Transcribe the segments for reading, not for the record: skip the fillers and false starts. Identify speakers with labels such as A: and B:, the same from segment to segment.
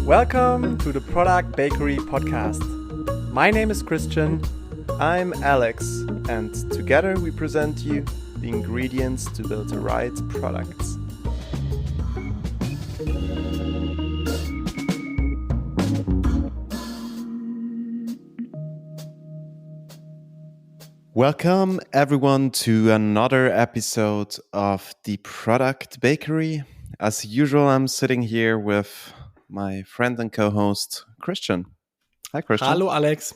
A: Welcome to the Product Bakery podcast. My name is Christian, I'm Alex, and together we present you the ingredients to build the right products. Welcome everyone to another episode of the Product Bakery. As usual, I'm sitting here with my friend and co-host, Christian. Hi, Christian.
B: Hello, Alex.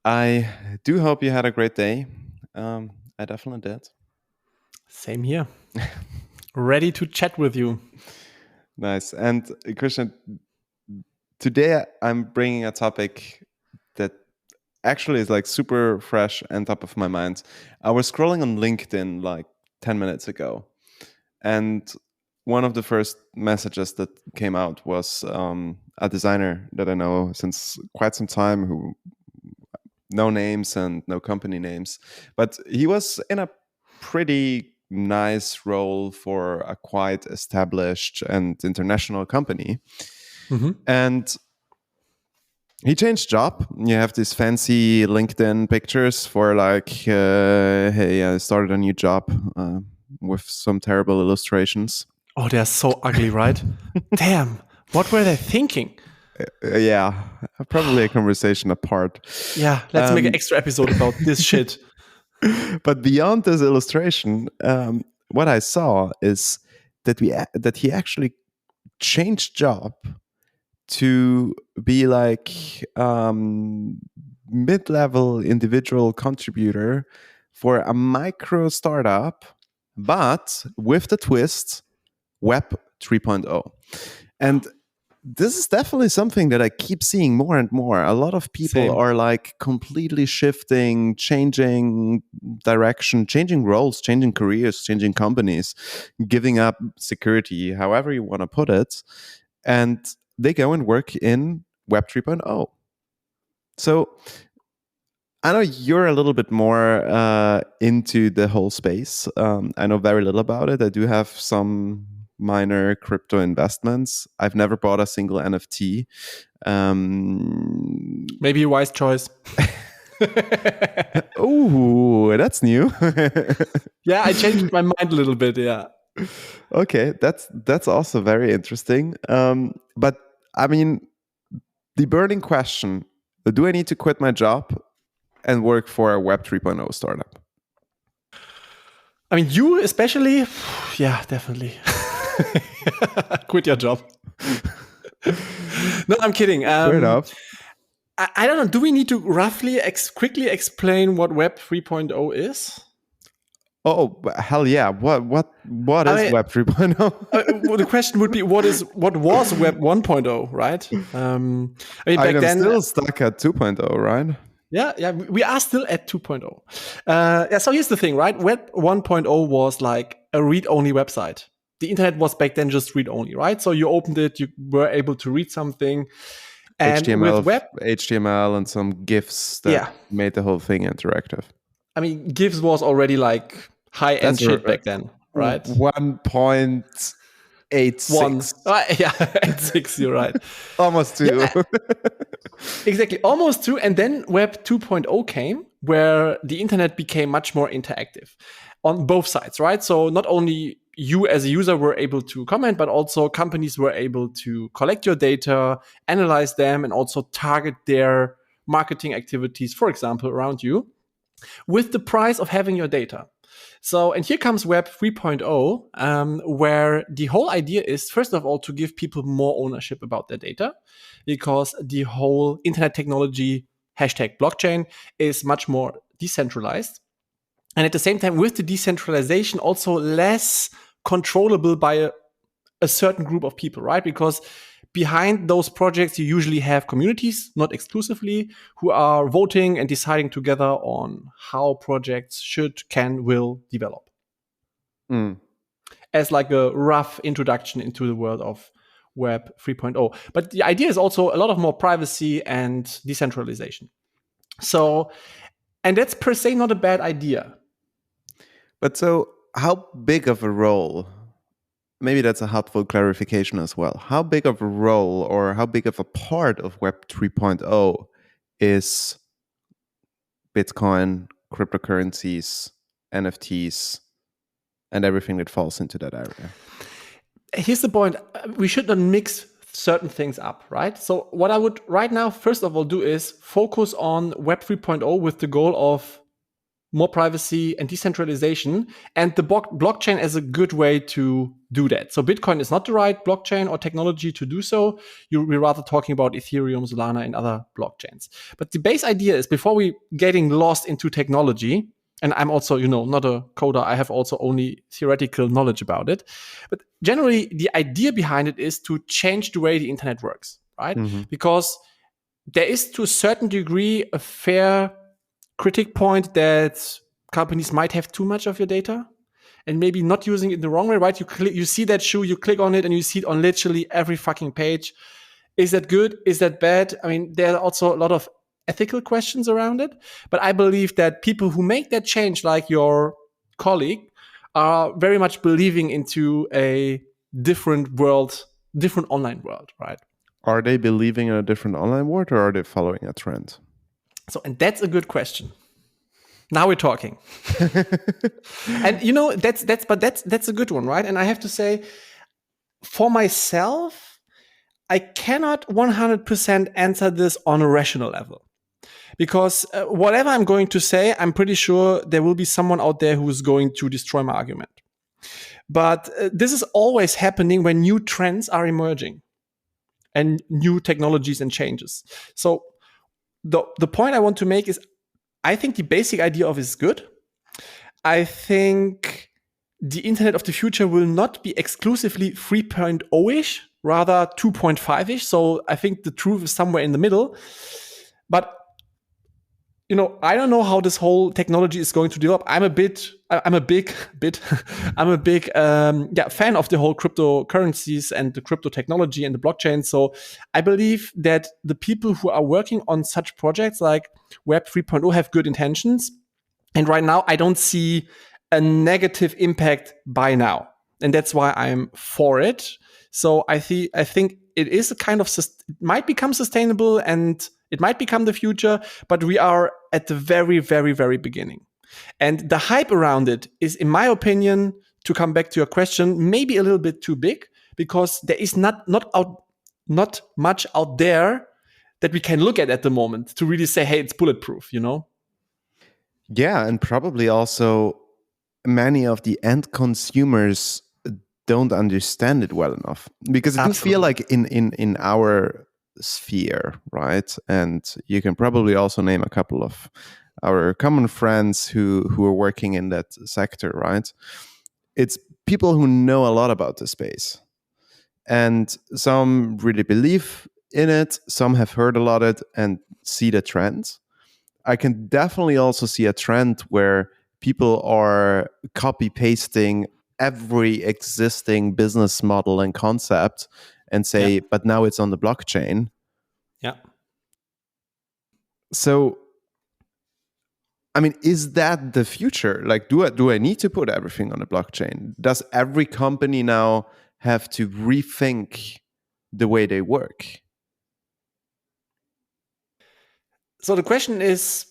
A: I do hope you had a great day. I definitely did.
B: Same here. Ready to chat with you.
A: Nice. And Christian, today I'm bringing a topic that actually is like super fresh and top of my mind. I was scrolling on LinkedIn like 10 minutes ago, and one of the first messages that came out was a designer that I know since quite some time, who no names and no company names, but he was in a pretty nice role for a quite established and international company.
B: Mm-hmm.
A: And he changed job. You have these fancy LinkedIn pictures for like, hey, I started a new job with some terrible illustrations.
B: Oh, they're so ugly, right? Damn, what were they thinking?
A: Yeah, probably a conversation apart.
B: Yeah, let's make an extra episode about this shit.
A: But beyond this illustration, what I saw is that he actually changed job to be like mid-level individual contributor for a micro startup, but with the twist, Web 3.0. And this is definitely something that I keep seeing more and more. A lot of people are like completely shifting, changing direction, changing roles, changing careers, changing companies, giving up security, however you want to put it. And they go and work in Web 3.0. So I know you're a little bit more into the whole space. I know very little about it. I do have some minor crypto investments. I've never bought a single NFT.
B: Maybe a wise choice.
A: Oh, that's new.
B: Yeah, I changed my mind a little bit. Yeah.
A: Okay, that's also very interesting. But I mean, the burning question: do I need to quit my job and work for a Web 3.0 startup?
B: I mean, you especially. Yeah, definitely. Quit your job. No, I'm kidding.
A: Fair enough.
B: I don't know. Do we need to roughly quickly explain what Web 3.0 is?
A: Oh, hell yeah. What is Web 3.0?
B: Well, the question would be, what was Web 1.0, right? I mean, back then,
A: still stuck at 2.0, right?
B: Yeah, we are still at 2.0. So here's the thing, right? Web 1.0 was like a read-only website. The internet was back then just read-only, right? So you opened it, you were able to read something. And
A: HTML and some GIFs that made the whole thing interactive.
B: I mean, GIFs was already like high-end shit back then, right?
A: 1.86.
B: Yeah, 86, you're right.
A: Almost 2.
B: Yeah, exactly, almost 2. And then Web 2.0 came, where the internet became much more interactive on both sides, right? So not only you as a user were able to comment, but also companies were able to collect your data, analyze them, and also target their marketing activities, for example, around you, with the price of having your data. So, and here comes Web 3.0, where the whole idea is, first of all, to give people more ownership about their data, because the whole internet technology, #blockchain, is much more decentralized. And at the same time, with the decentralization, also less controllable by a certain group of people, right? Because behind those projects, you usually have communities, not exclusively, who are voting and deciding together on how projects should, can, will develop. As like a rough introduction into the world of Web 3.0. But the idea is also a lot of more privacy and decentralization. So, and that's per se not a bad idea.
A: But so how big of a role maybe that's a helpful clarification as well. How big of a role or how big of a part of Web 3.0 is Bitcoin, cryptocurrencies, NFTs, and everything that falls into that area?
B: Here's the point. We should not mix certain things up, right? So what I would right now, first of all, do is focus on Web 3.0 with the goal of more privacy and decentralization, and the blockchain as a good way to do that. So Bitcoin is not the right blockchain or technology to do so. We're rather talking about Ethereum, Solana, and other blockchains. But the base idea is, before we getting lost into technology, and I'm also, not a coder, I have also only theoretical knowledge about it. But generally, the idea behind it is to change the way the internet works, right?
A: Mm-hmm.
B: Because there is, to a certain degree, a fair critic point that companies might have too much of your data and maybe not using it in the wrong way, right? You see that shoe, you click on it, and you see it on literally every fucking page. Is that good? Is that bad? I mean, there are also a lot of ethical questions around it. But I believe that people who make that change, like your colleague, are very much believing into a different world, different online world, right?
A: Are they believing in a different online world, or are they following a trend?
B: So, and that's a good question. Now we're talking. And that's a good one, right? And I have to say, for myself, I cannot 100% answer this on a rational level. Because whatever I'm going to say, I'm pretty sure there will be someone out there who is going to destroy my argument. But this is always happening when new trends are emerging and new technologies and changes. So the point I want to make is, I think the basic idea of it is good. I think the internet of the future will not be exclusively 3.0-ish, rather 2.5-ish. So I think the truth is somewhere in the middle. But I don't know how this whole technology is going to develop. I'm a big fan of the whole cryptocurrencies and the crypto technology and the blockchain. So I believe that the people who are working on such projects like Web 3.0 have good intentions. And right now, I don't see a negative impact by now. And that's why I'm for it. So I think it is a kind of, it might become sustainable and it might become the future, but we are at the very, very, very beginning. And the hype around it is, in my opinion, to come back to your question, maybe a little bit too big, because there is not much out there that we can look at the moment to really say, hey, it's bulletproof,
A: Yeah, and probably also many of the end consumers don't understand it well enough, because it does feel like in our sphere, right? And you can probably also name a couple of our common friends who are working in that sector, right? It's people who know a lot about the space, and some really believe in it, some have heard a lot of it and see the trends. I can definitely also see a trend where people are copy pasting every existing business model and concept and say, but now it's on the blockchain.
B: Yeah.
A: So, I mean, is that the future? Like, do I need to put everything on the blockchain? Does every company now have to rethink the way they work?
B: So the question is,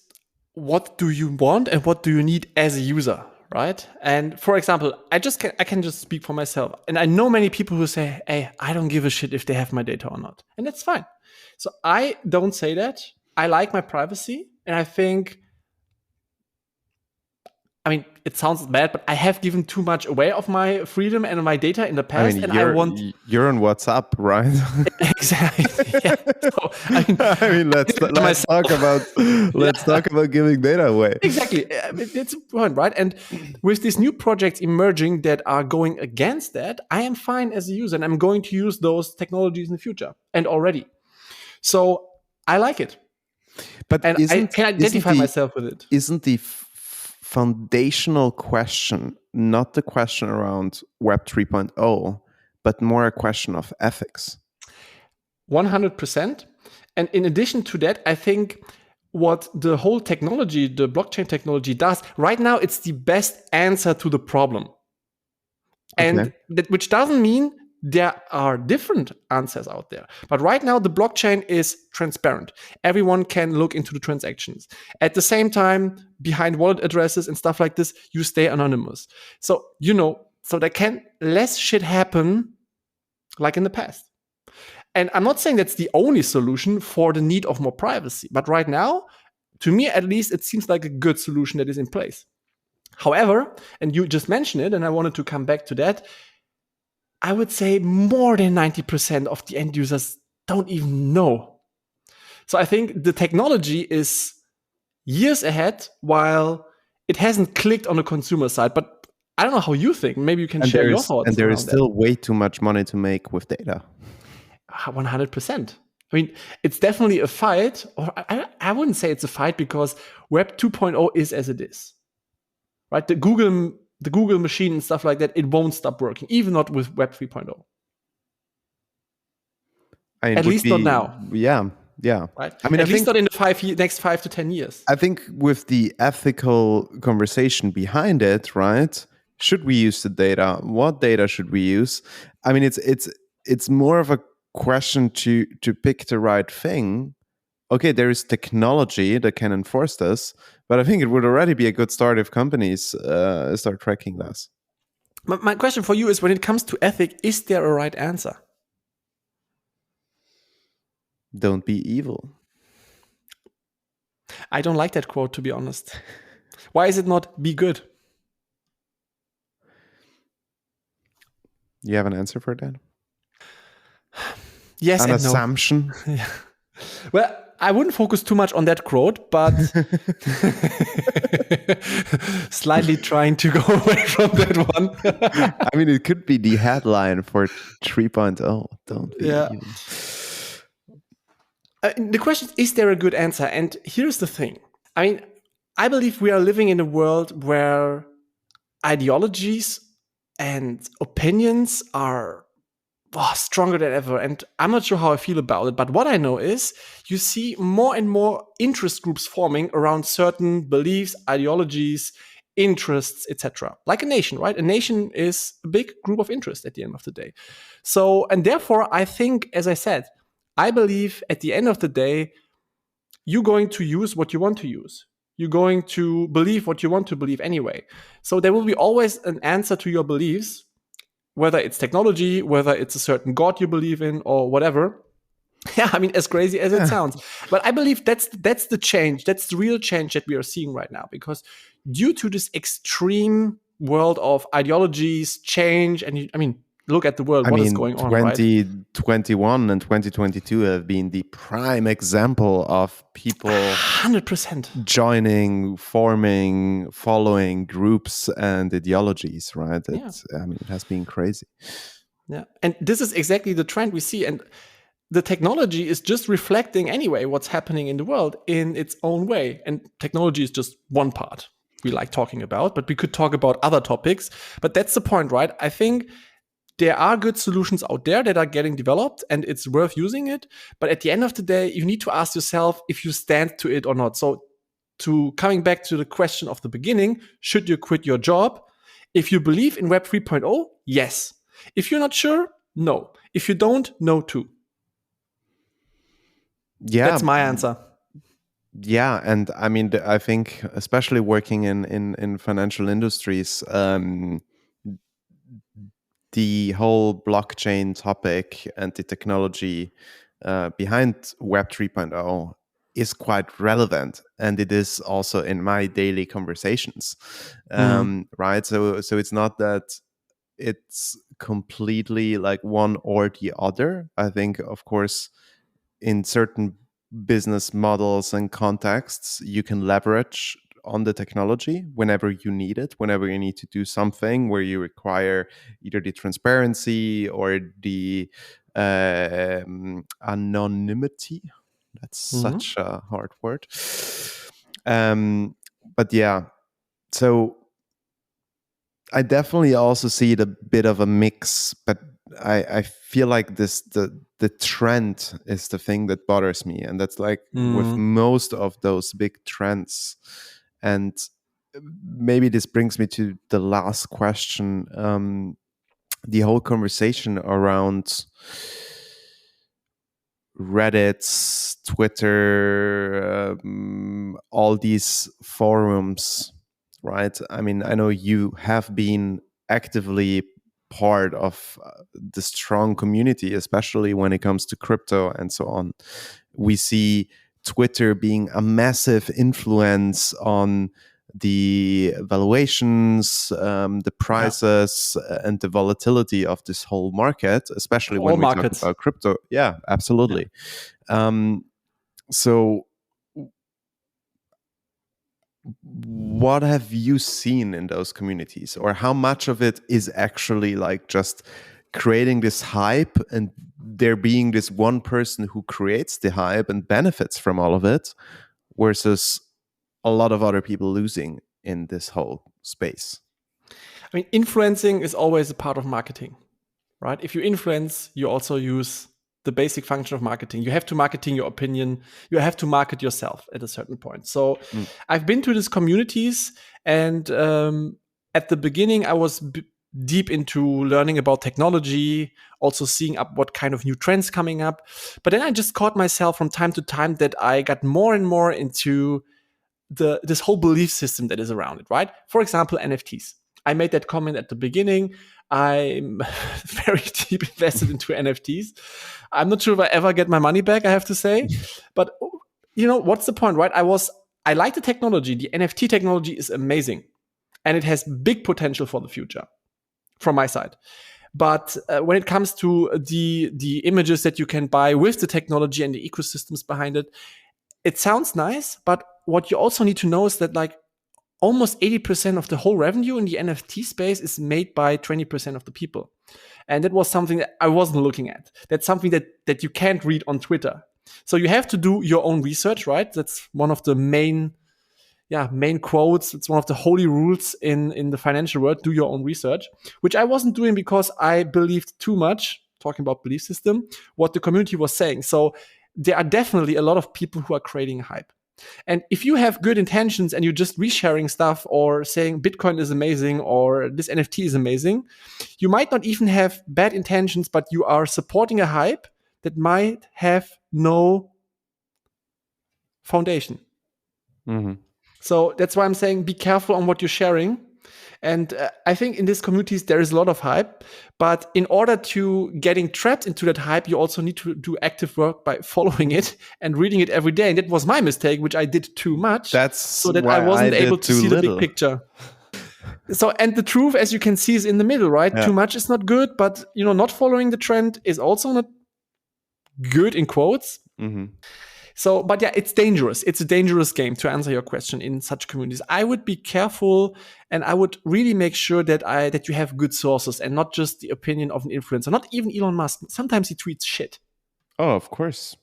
B: what do you want and what do you need as a user, right? And for example, I can just speak for myself. And I know many people who say, hey, I don't give a shit if they have my data or not. And that's fine. So I don't say that. I like my privacy. And I think, it sounds bad, but I have given too much away of my freedom and my data in the past.
A: You're on WhatsApp, right?
B: Exactly. Yeah. So,
A: let's talk about giving data away.
B: Exactly. It's a point, right? And with these new projects emerging that are going against that, I am fine as a user, and I'm going to use those technologies in the future and already. So I like it.
A: But
B: I can identify myself with it.
A: Isn't the foundational question not the question around Web 3.0, but more a question of ethics?
B: 100%. And in addition to that, I think what the whole technology, the blockchain technology does right now, it's the best answer to the problem. And which doesn't mean there are different answers out there. But right now, the blockchain is transparent. Everyone can look into the transactions. At the same time, behind wallet addresses and stuff like this, you stay anonymous. So, so there can less shit happen like in the past. And I'm not saying that's the only solution for the need of more privacy. But right now, to me at least, it seems like a good solution that is in place. However, and you just mentioned it, and I wanted to come back to that, I would say more than 90% of the end users don't even know. So I think the technology is years ahead while it hasn't clicked on the consumer side. But I don't know how you think. Maybe you can share your thoughts.
A: And there is still way too much money to make with data.
B: 100%. I mean, it's definitely a fight, or I wouldn't say it's a fight because Web 2.0 is as it is, right? The Google machine and stuff like that, it won't stop working, even not with Web 3.0. At least not now.
A: Yeah.
B: Right? I mean, at least not in the next 5 to 10 years.
A: I think with the ethical conversation behind it, right? Should we use the data? What data should we use? I mean, it's more of a question to pick the right thing. Okay, there is technology that can enforce this, but I think it would already be a good start if companies start tracking this.
B: My question for you is, when it comes to ethic, is there a right answer?
A: Don't be evil.
B: I don't like that quote, to be honest. Why is it not be good?
A: You have an answer for that?
B: Yes,
A: an assumption.
B: No. Yeah. Well, I wouldn't focus too much on that quote, but slightly trying to go away from that one.
A: I mean, it could be the headline for 3.0. Don't be evil.
B: The question is there a good answer? And here's the thing. I mean, I believe we are living in a world where ideologies and opinions are stronger than ever. And I'm not sure how I feel about it. But what I know is you see more and more interest groups forming around certain beliefs, ideologies, interests, etc. Like a nation, right? A nation is a big group of interest at the end of the day. So, and therefore, I think, as I said, I believe at the end of the day, you're going to use what you want to use. You're going to believe what you want to believe anyway. So there will be always an answer to your beliefs, whether it's technology, whether it's a certain God you believe in, or whatever. Yeah, I mean, as crazy as it sounds. But I believe that's the change. That's the real change that we are seeing right now. Because due to this extreme world of ideologies, change, and look at the world, what is going on,
A: 2021 and 2022 have been the prime example of people
B: 100%
A: joining, forming, following groups and ideologies, right? I mean, it has been crazy.
B: Yeah. And this is exactly the trend we see. And the technology is just reflecting anyway what's happening in the world in its own way. And technology is just one part we like talking about, but we could talk about other topics. But that's the point, right? I think there are good solutions out there that are getting developed and it's worth using it. But at the end of the day, you need to ask yourself if you stand to it or not. So coming back to the question of the beginning, should you quit your job? If you believe in Web 3.0, yes. If you're not sure, no. If you don't, no too.
A: Yeah.
B: That's my answer.
A: Yeah. And I mean, I think especially working in financial industries, the whole blockchain topic and the technology behind Web 3.0 is quite relevant, and it is also in my daily conversations, right? So it's not that it's completely like one or the other. I think, of course, in certain business models and contexts, you can leverage on the technology whenever you need it, whenever you need to do something where you require either the transparency or the anonymity. That's such a hard word. But yeah, so I definitely also see it a bit of a mix, but I feel like the trend is the thing that bothers me. And that's like with most of those big trends. And maybe this brings me to the last question. the whole conversation around Reddit, Twitter, all these forums, right? I mean, I know you have been actively part of the strong community, especially when it comes to crypto and so on. We see Twitter being a massive influence on the valuations, the prices, and the volatility of this whole market, especially when we talk about crypto. Yeah, absolutely. So what have you seen in those communities, or how much of it is actually like just creating this hype and there being this one person who creates the hype and benefits from all of it, versus a lot of other people losing in this whole space?
B: I mean, influencing is always a part of marketing, right? If you influence, you also use the basic function of marketing. You have to marketing your opinion. You have to market yourself at a certain point. So I've been to these communities, and at the beginning, I was deep into learning about technology, also seeing up what kind of new trends coming up. But then I just caught myself from time to time that I got more and more into this whole belief system that is around it, right? For example, NFTs. I made that comment at the beginning. I'm very deep invested into NFTs. I'm not sure if I ever get my money back, I have to say. But you know, what's the point, right? I like the technology. The NFT technology is amazing. And it has big potential for the future from my side. But when it comes to the images that you can buy with the technology and the ecosystems behind it, it sounds nice. But what you also need to know is that like almost 80% of the whole revenue in the NFT space is made by 20% of the people. And that was something that I wasn't looking at. That's something that you can't read on Twitter. So you have to do your own research, right? That's one of the main quotes. It's one of the holy rules in the financial world. Do your own research, which I wasn't doing because I believed too much, talking about belief system, what the community was saying. So there are definitely a lot of people who are creating hype. And if you have good intentions and you're just resharing stuff or saying Bitcoin is amazing or this NFT is amazing, you might not even have bad intentions, but you are supporting a hype that might have no foundation. Mm-hmm. So that's why I'm saying be careful on what you're sharing. And I think in these communities, there is a lot of hype. But in order to getting trapped into that hype, you also need to do active work by following it and reading it every day. And that was my mistake, which I did too much.
A: That's
B: so that I wasn't able to see the big picture. So, and the truth, as you can see, is in the middle, right? Yeah. Too much is not good, but you know, not following the trend is also not good in quotes. Mm-hmm. So, but yeah, it's dangerous. It's a dangerous game, to answer your question, in such communities. I would be careful, and I would really make sure that you have good sources and not just the opinion of an influencer. Not even Elon Musk. Sometimes he tweets shit.
A: Oh, of course.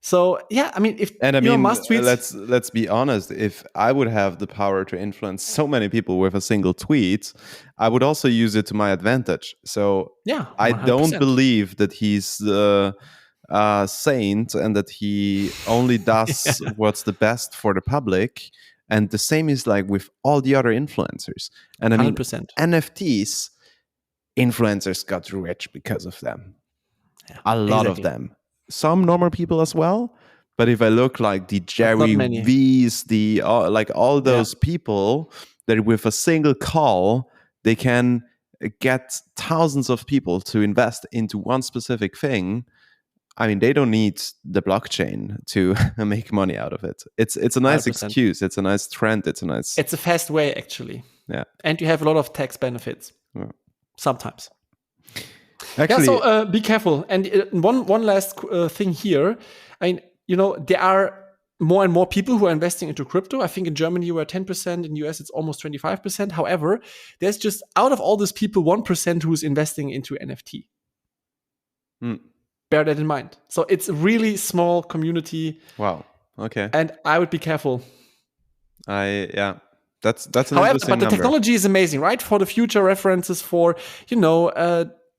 B: So yeah, I mean, if Elon Musk tweets,
A: let's be honest. If I would have the power to influence so many people with a single tweet, I would also use it to my advantage. So
B: yeah, 100%.
A: I don't believe that he's saint and that he only does what's the best for the public. And the same is like with all the other influencers. And I mean,
B: 100%.
A: NFTs, influencers got rich because of them. Yeah, a lot of them. Some normal people as well. But if I look like the Jerry V's, the like all those people that with a single call, they can get thousands of people to invest into one specific thing. I mean, they don't need the blockchain to make money out of it. It's a nice 100%. Excuse. It's a nice trend. It's
B: a fast way, actually.
A: Yeah.
B: And you have a lot of tax benefits. Yeah. Sometimes.
A: Actually,
B: so be careful. And one last thing here. I mean, you know, there are more and more people who are investing into crypto. I think in Germany we're 10%. In the US it's almost 25%. However, there's just out of all these people 1% who is investing into NFT. Bear that in mind. So it's a really small community.
A: Wow. Okay.
B: And I would be careful.
A: That's an
B: However,
A: interesting
B: but the
A: number.
B: technology is amazing, right? For the future references, for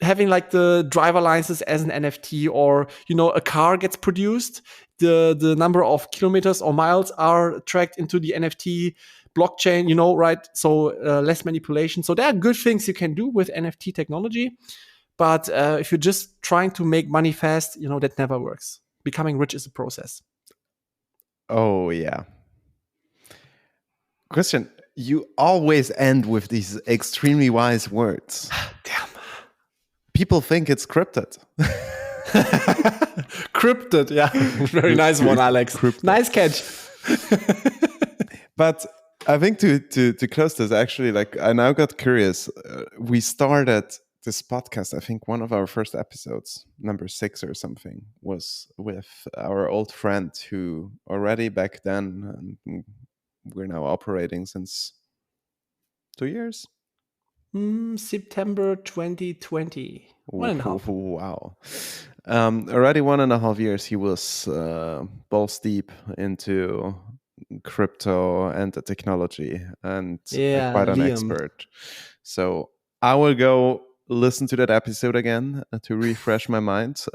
B: having like the driver license as an NFT, or a car gets produced, the number of kilometers or miles are tracked into the NFT blockchain, right? So less manipulation. So there are good things you can do with NFT technology, but if you're just trying to make money fast, that never works. Becoming rich is a process.
A: Oh yeah, Christian, you always end with these extremely wise words.
B: Damn.
A: People think it's cryptid.
B: Cryptid, yeah. Very nice one, Alex.
A: Cryptid.
B: Nice catch.
A: But I think to close this, actually, like I now got curious. We started this podcast, I think one of our first episodes, number 6 or something, was with our old friend who already back then, and we're now operating since 2 years.
B: September 2020. 1.5.
A: Wow. Already 1.5 years he was balls deep into crypto and the technology, and quite an
B: Liam.
A: expert. So I will go listen to that episode again to refresh my mind.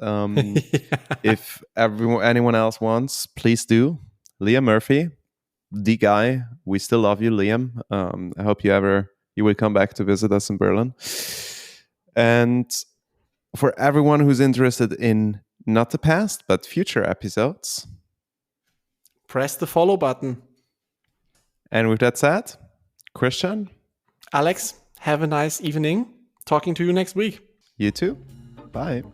A: If anyone else wants, please do. Liam Murphy, the guy. We still love you, Liam. I hope you will come back to visit us in Berlin. And for everyone who's interested in not the past, but future episodes,
B: press the follow button.
A: And with that said, Christian,
B: Alex, have a nice evening. Talking to you next week.
A: You too. Bye.